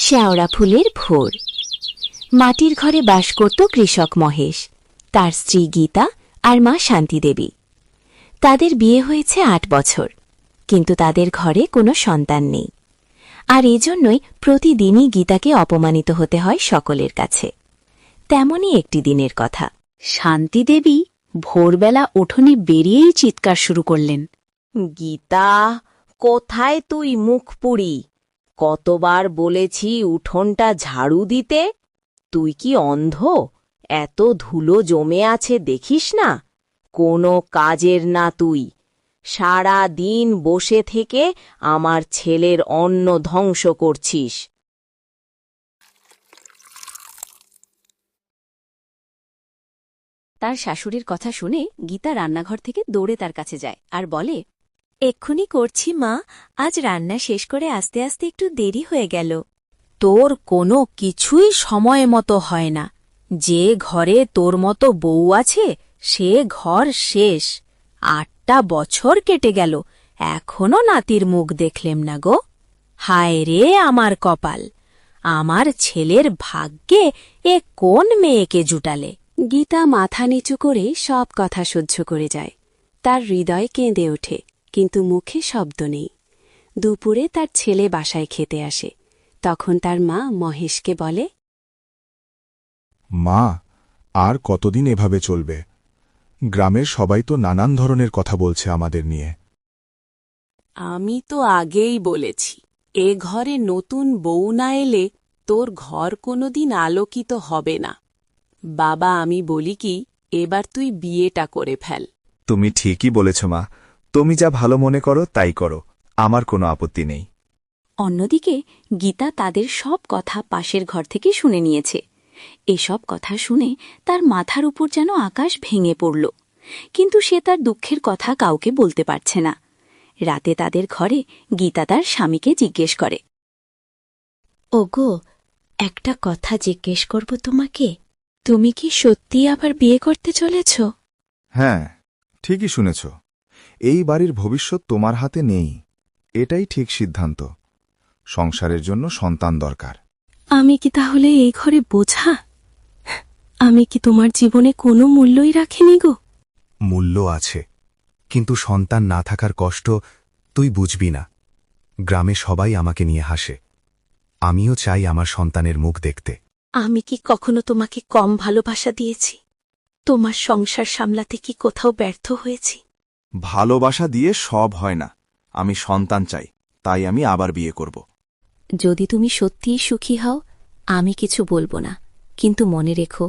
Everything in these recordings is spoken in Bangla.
শেওড়া ফুলের ভোর। মাটির ঘরে বাস করত কৃষক মহেশ, তার স্ত্রী গীতা আর মা শান্তিদেবী। তাদের বিয়ে হয়েছে ৮ বছর, কিন্তু তাদের ঘরে কোনো সন্তান নেই। আর এজন্যই প্রতিদিনই গীতাকে অপমানিত হতে হয় সকলের কাছে। তেমনই একটি দিনের কথা। শান্তিদেবী ভোরবেলা উঠোনে বেরিয়েই চিৎকার শুরু করলেন। গীতা, কোথায় তুই মুখ পুড়ি? কতবার বলেছি উঠোনটা ঝাড়ু দিতে? তুই কি অন্ধ? এত ধুলো জমে আছে দেখিস না? কোনো কাজের না তুই। সারা দিন বসে থেকে আমার ছেলের অন্ন ধ্বংস করছিস। তার শাশুড়ির কথা শুনে গীতা রান্নাঘর থেকে দৌড়ে তার কাছে যায় আর বলে, এক্ষুনি করছি মা, আজ রান্না শেষ করে আস্তে আস্তে একটু দেরি হয়ে গেল। তোর কোনো কিছুই সময় মতো হয় না। যে ঘরে তোর মতো বউ আছে সে ঘর শেষ। ৮টা বছর কেটে গেল, এখনো নাতির মুখ দেখলেম না গো। হায় রে আমার কপাল! আমার ছেলের ভাগ্যে এ কোন মেয়েকে জুটালে? গীতা মাথা নিচু করে সব কথা সহ্য করে যায়। তার হৃদয় কেঁদে ওঠে, কিন্তু মুখে শব্দ নেই। দুপুরে তার ছেলে বাসায় খেতে আসে। তখন তার মা মহেশকে বলে, মা, আর কতদিন এভাবে চলবে? গ্রামের সবাই তো নানান ধরনের কথা বলছে আমাদের নিয়ে। আমি তো আগেই বলেছি, এ ঘরে নতুন বউ না এলে তোর ঘর কোনোদিন আলোকিত হবে না। বাবা, আমি বলি কি, এবার তুই বিয়েটা করে ফেল। তুমি ঠিকই বলেছ মা, তুমি যা ভালো মনে করো তাই করো, আমার কোনো আপত্তি নেই। অন্যদিকে গীতা তাদের সব কথা পাশের ঘর থেকে শুনে নিয়েছে। এসব কথা শুনে তার মাথার উপর যেন আকাশ ভেঙে পড়ল, কিন্তু সে তার দুঃখের কথা কাউকে বলতে পারছে না। রাতে তাদের ঘরে গীতা তার স্বামীকে জিজ্ঞেস করে, ওগো, একটা কথা জিজ্ঞেস করব তোমাকে। তুমি কি সত্যি আবার বিয়ে করতে চলেছ? হ্যাঁ, ঠিকই শুনেছ। এই বাড়ির ভবিষ্যৎ তোমার হাতে নেই, এটাই ঠিক সিদ্ধান্ত। সংসারের জন্য সন্তান দরকার। আমি কি তাহলে এই ঘরে বোঝা? আমি কি তোমার জীবনে কোনো মূল্যই রাখিনি গো? মূল্য আছে, কিন্তু সন্তান না থাকার কষ্ট তুই বুঝবি না। গ্রামে সবাই আমাকে নিয়ে হাসে। আমিও চাই আমার সন্তানের মুখ দেখতে। আমি কি কখনো তোমাকে কম ভালোবাসা দিয়েছি? তোমার সংসার সামলাতে কি কোথাও ব্যর্থ হয়েছি? ভালোবাসা দিয়ে সব হয় না। আমি সন্তান চাই, তাই আমি আবার বিয়ে করব। যদি তুমি সত্যিই সুখী হও, আমি কিছু বলবো না, কিন্তু মনে রেখো,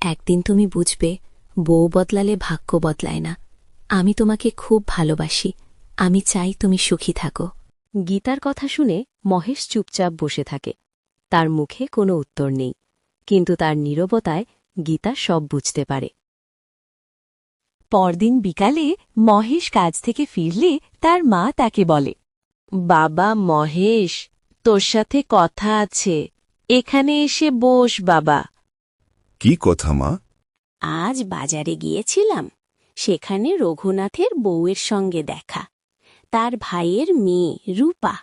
একদিন তুমি বুঝবে বউ বদলালে ভাগ্য বদলায় না। আমি তোমাকে খুব ভালোবাসি, আমি চাই তুমি সুখী থাকো। গীতার কথা শুনে মহেশ চুপচাপ বসে থাকে। তার মুখে কোনো উত্তর নেই, কিন্তু তার নীরবতায় গীতা সব বুঝতে পারে। পরদিন বিকালে মহেশ কাজ থেকে ফিরলে তার মা তাকে বলে, বাবা মহেশ, তোর সাথে কথা আছে, এখানে এসে বস বাবা। কি কথা মা? আজ বাজারে গিয়েছিলাম, সেখানে রঘুনাথের বউয়ের সঙ্গে দেখা। তার ভাইয়ের মেয়ে রূপা,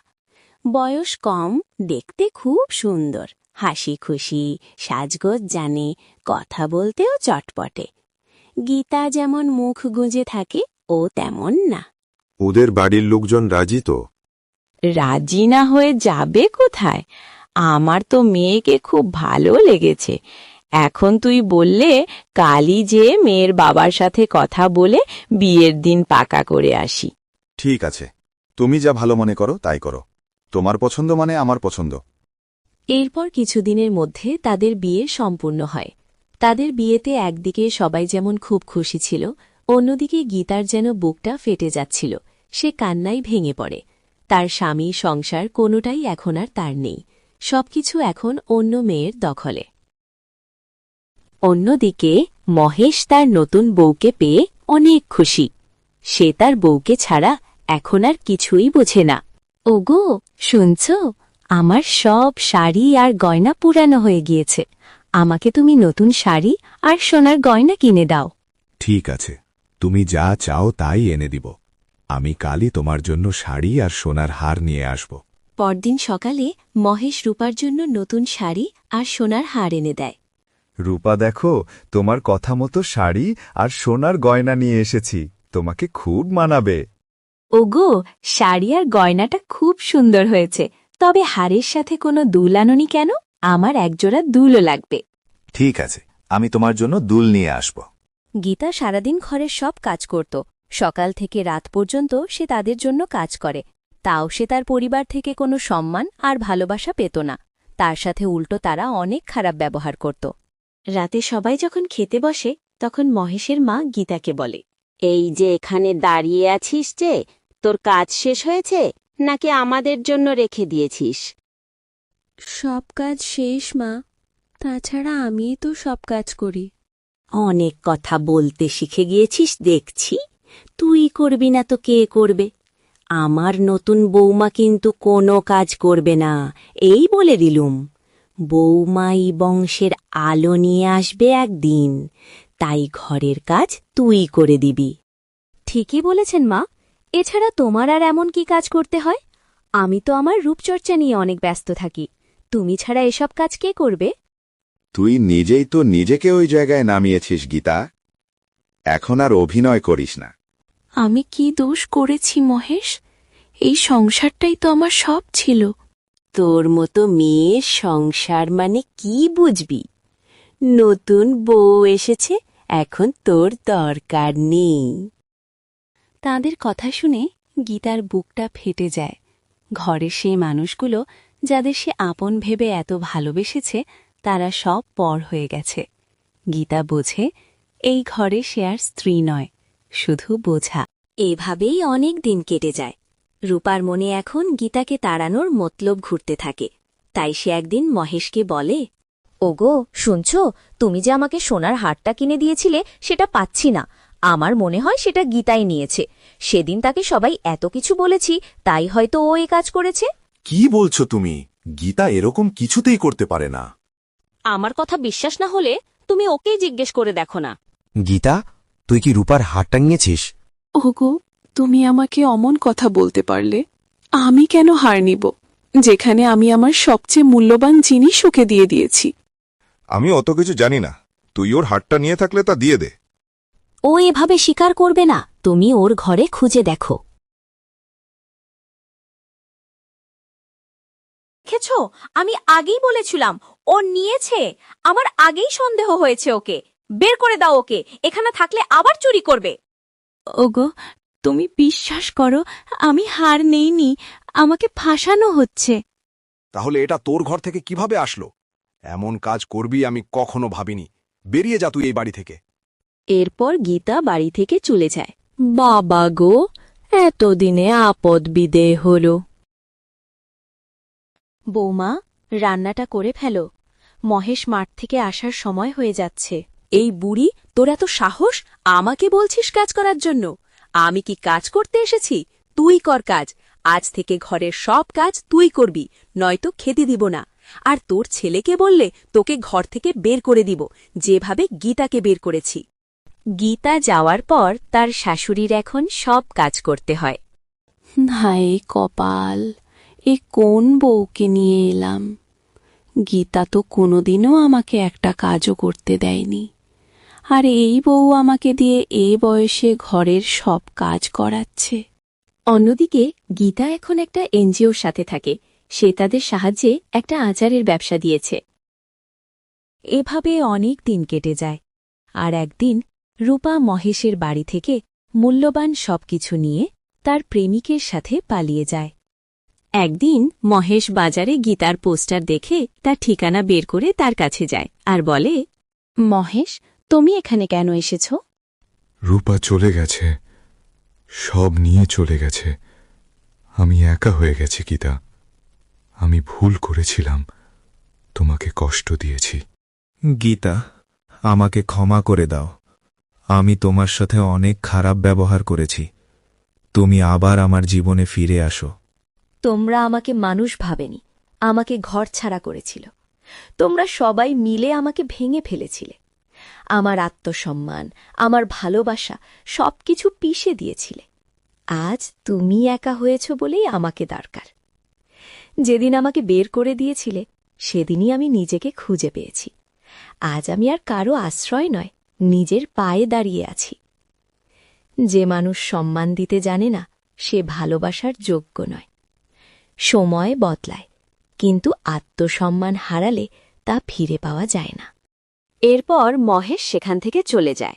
বয়স কম, দেখতে খুব সুন্দর, হাসি খুশি, সাজগোজ জানে, কথা বলতেও চটপটে। গীতা যেমন মুখ গুঁজে থাকে, ও তেমন না। ওদের বাড়ির লোকজন রাজি তো? রাজি না হয়ে যাবে কোথায়? আমার তো মেয়েকে খুব ভালো লেগেছে। এখন তুই বললে কালই যে মেয়ের বাবার সাথে কথা বলে বিয়ের দিন পাকা করে আসি। ঠিক আছে, তুমি যা ভালো মনে করো তাই করো। তোমার পছন্দ মানে আমার পছন্দ। এরপর কিছুদিনের মধ্যে তাদের বিয়ে সম্পূর্ণ হয়। তাদের বিয়েতে একদিকে সবাই যেমন খুব খুশি ছিল, অন্যদিকে গীতার যেন বুকটা ফেটে যাচ্ছিল। সে কান্নায় ভেঙে পড়ে। তার স্বামী, সংসার কোনোটাই এখন আর তার নেই। সবকিছু এখন অন্য মেয়ের দখলে। অন্যদিকে মহেশ তার নতুন বউকে পেয়ে অনেক খুশি। সে তার বউকে ছাড়া এখন আর কিছুই বোঝে না। ওগো, শুনছ? আমার সব শাড়ি আর গয়না পুরানো হয়ে গিয়েছে। আমাকে তুমি নতুন শাড়ি আর সোনার গয়না কিনে দাও। ঠিক আছে, তুমি যা চাও তাই এনে দিব। আমি কালই তোমার জন্য শাড়ি আর সোনার হার নিয়ে আসব। পরদিন সকালে মহেশ রূপার জন্য নতুন শাড়ি আর সোনার হার এনে দেয়। রূপা দেখো, তোমার কথা মতো শাড়ি আর সোনার গয়না নিয়ে এসেছি, তোমাকে খুব মানাবে। ওগো, শাড়ি আর গয়নাটা খুব সুন্দর হয়েছে, তবে হারের সাথে কোনো দুল আনোনি কেন? আমার একজোড়া দুলও লাগবে। ঠিক আছে, আমি তোমার জন্য দুল নিয়ে আসব। গীতা সারাদিন ঘরের সব কাজ করত। সকাল থেকে রাত পর্যন্ত সে তাদের জন্য কাজ করে, তাও সে তার পরিবার থেকে কোনো সম্মান আর ভালোবাসা পেত না। তার সাথে উল্টো তারা অনেক খারাপ ব্যবহার করত। রাতে সবাই যখন খেতে বসে তখন মহেশের মা গীতাকে বলে, এই যে এখানে দাঁড়িয়ে আছিস যে, তোর কাজ শেষ হয়েছে নাকি আমাদের জন্য রেখে দিয়েছিস? সব কাজ শেষ মা, তাছাড়া আমিই তো সব কাজ করি। অনেক কথা বলতে শিখে গিয়েছিস দেখছি। তুই করবি না তো কে করবে? আমার নতুন বৌমা কিন্তু কোনো কাজ করবে না, এই বলে দিলুম। বৌমাই বংশের আলো নিয়ে আসবে একদিন, তাই ঘরের কাজ তুই করে দিবি। ঠিকই বলেছেন মা, এছাড়া তোমার আর এমন কি কাজ করতে হয়? আমি তো আমার রূপচর্চা নিয়ে অনেক ব্যস্ত থাকি, তুমি ছাড়া এসব কাজ কে করবে? তুই নিজেই তো নিজেকে ওই জায়গায় নামিয়েছিস গীতা, এখন আর অভিনয় করিস না। আমি কি দোষ করেছি মহেশ? এই সংসারটাই তো আমার সব ছিল। তোর মতো মেয়ের সংসার মানে কি বুঝবি? নতুন বউ এসেছে, এখন তোর দরকার নেই। তাঁদের কথা শুনে গীতার বুকটা ফেটে যায়। ঘরের সেই মানুষগুলো যাদের সে আপন ভেবে এত ভালোবেসেছে, তারা সব পর হয়ে গেছে। গীতা বোঝে এই ঘরে সে আর স্ত্রী নয়, শুধু বোঝা। এভাবেই অনেক দিন কেটে যায়। রূপার মনে এখন গীতাকে তাড়ানোর মতলব ঘুরতে থাকে। তাই সে একদিন মহেশকে বলে, ওগো শুনছ, তুমি যে আমাকে সোনার হারটা কিনে দিয়েছিলে সেটা পাচ্ছি না। আমার মনে হয় সেটা গীতাই নিয়েছে। সেদিন তাকে সবাই এত কিছু বলেছি, তাই হয়তো ও এ কাজ করেছে। কি বলছো তুমি? গীতা এরকম কিছুতেই করতে পারে না। আমার কথা বিশ্বাস না হলে তুমি ওকেই জিজ্ঞেস করে দেখো না। গীতা, তুই কি রূপার হারটা নিয়েছিস? ওগো, তুমি আমাকে অমন কথা বলতে পারলে? আমি কেন হার নিব, যেখানে আমি আমার সবচেয়ে মূল্যবান জিনিস ওকে দিয়ে দিয়েছি? আমি অত কিছু জানি না, তুই ওর হারটা নিয়ে থাকলে তা দিয়ে দে। ও এভাবে স্বীকার করবে না, তুমি ওর ঘরে খুঁজে দেখো। দেখেছ, আমি আগেই বলেছিলাম ও নিয়েছে। আমার আগেই সন্দেহ হয়েছে ওকে। বের করে দাও ওকে, এখানে থাকলে আবার চুরি করবে। ওগো, তুমি বিশ্বাস করো, আমি হার নেইনি, আমাকে ফাঁসানো হচ্ছে। তাহলে এটা তোর ঘর থেকে কিভাবে আসলো? এমন কাজ করবি আমি কখনো ভাবিনি। বেরিয়ে যা তুই এই বাড়ি থেকে। এরপর গীতা বাড়ি থেকে চলে যায়। বাবা গো, এতদিনে আপদ বিদেয় হল। বৌমা, রান্নাটা করে ফেলো। মহেশ মাঠ থেকে আসার সময় হয়ে যাচ্ছে। এই বুড়ি, তোর এত সাহস আমাকে বলছিস কাজ করার জন্য? আমি কি কাজ করতে এসেছি? তুই কর কাজ। আজ থেকে ঘরের সব কাজ তুই করবি, নয়তো খেতে দিব না। আর তোর ছেলেকে বললে তোকে ঘর থেকে বের করে দিব, যেভাবে গীতাকে বের করেছি। গীতা যাওয়ার পর তার শাশুড়ির এখন সব কাজ করতে হয়। হায় কপাল, এ কোন বউকে নিয়ে এলাম? গীতা তো কোনোদিনও আমাকে একটা কাজও করতে দেয়নি, আর এই বউ আমাকে দিয়ে এ বয়সে ঘরের সব কাজ করাচ্ছে। অন্যদিকে গীতা এখন একটা এনজিওর সাথে থাকে। সে তাদের সাহায্যে একটা আচারের ব্যবসা দিয়েছে। এভাবে অনেক দিন কেটে যায়। আর একদিন রূপা মহেশের বাড়ি থেকে মূল্যবান সবকিছু নিয়ে তার প্রেমিকের সাথে পালিয়ে যায়। একদিন মহেশ বাজারে গীতার পোস্টার দেখে তার ঠিকানা বের করে তার কাছে যায় আর বলে, মহেশ, তুমি এখানে কেন এসেছ? রূপা চলে গেছে, সব নিয়ে চলে গেছে। আমি একা হয়ে গেছি গীতা। আমি ভুল করেছিলাম, তোমাকে কষ্ট দিয়েছি। গীতা, আমাকে ক্ষমা করে দাও। আমি তোমার সাথে অনেক খারাপ ব্যবহার করেছি। তুমি আবার আমার জীবনে ফিরে আসো। তোমরা আমাকে মানুষ ভাবেনি, আমাকে ঘর ছাড়া করেছিল। তোমরা সবাই মিলে আমাকে ভেঙে ফেলেছিলে। আমার আত্মসম্মান, আমার ভালোবাসা সবকিছু পিষে দিয়েছিলে। আজ তুমি একা হয়েছ বলেই আমাকে দরকার। যেদিন আমাকে বের করে দিয়েছিলে সেদিনই আমি নিজেকে খুঁজে পেয়েছি। আজ আমি আর কারো আশ্রয় নয়, নিজের পায়ে দাঁড়িয়ে আছি। যে মানুষ সম্মান দিতে জানে না সে ভালোবাসার যোগ্য নয়। সময় বদলায়, কিন্তু আত্মসম্মান হারালে তা ফিরে পাওয়া যায় না। এরপর মহেশ সেখান থেকে চলে যায়।